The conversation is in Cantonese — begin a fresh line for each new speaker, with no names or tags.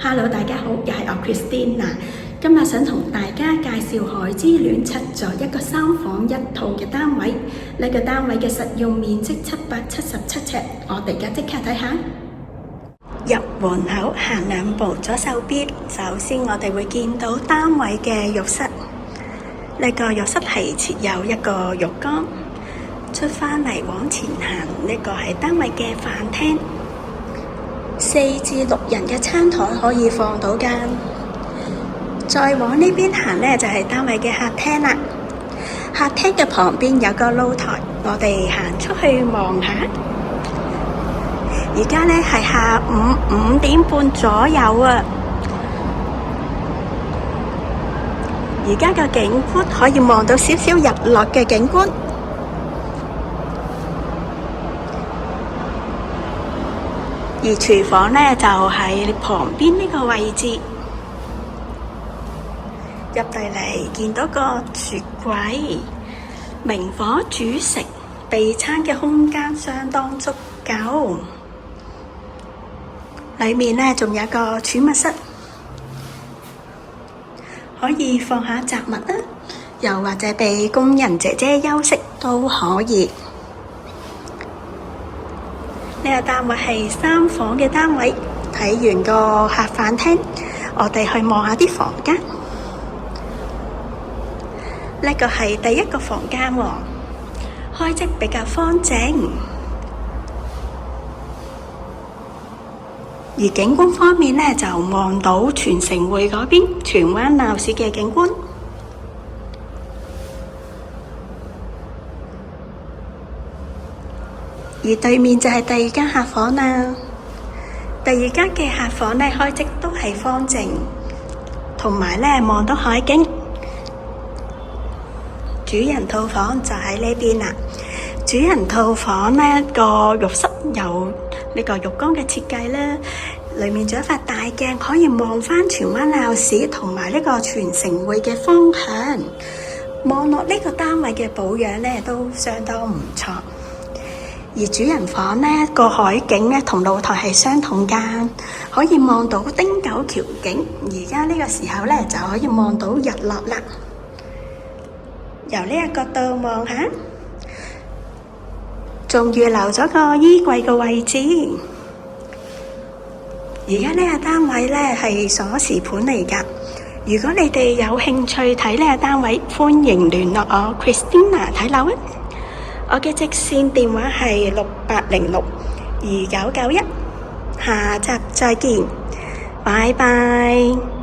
Hello，大家好，又係我 Christina。今日想同大家介紹海之戀7座一個3房1套嘅單位。呢個單位嘅實用面積777尺，我哋而家即刻睇下。入門口行2步，左手邊首先我哋會見到單位嘅浴室。呢個浴室係設有一個浴缸。出返嚟往前行，呢個係單位嘅飯廳。4至6人嘅餐台可以放到㗎。再往呢邊行呢，就係單位嘅客廳啦。客廳嘅旁邊有個露台，我哋行出去望下。而家呢係下午5點半左右啊。而家嘅景觀可以望到少少日落嘅景觀。而廚房呢，就喺旁邊呢個位置，入到嚟見到個雪櫃，明火煮食，備餐嘅空間相當足夠。裏面呢仲有個儲物室，可以放下雜物啦，又或者俾工人姐姐休息都可以。呢個單位係3房嘅單位，睇完個客飯廳，我哋去望下啲房間。呢個係第一個房間喎，開則比較方正。而景觀方面呢，就望到全城匯嗰邊荃灣鬧市嘅景觀。而對面就係第2間客房啦。第2間嘅客房呢，開則都係方正，同埋呢望到海景。主人套房就喺呢邊啦。主人套房呢個浴室有呢個浴缸嘅設計啦，裏面仲有一塊大鏡可以望返荃灣鬧市同埋呢個全城匯嘅方向。望落呢個單位嘅保養呢都相當唔錯。而主人房呢個海景呢同露台係相同㗎，可以望到汀九橋景。而家呢個時候呢就可以望到日落啦。由呢個角度望下，仲預留咗個衣櫃嘅位置。而家呢個單位呢係鎖匙盤嚟㗎。如果你哋有興趣睇呢個單位，歡迎聯絡我 Christina 睇樓啊！我嘅直線電話係68062991，下集再見，拜拜。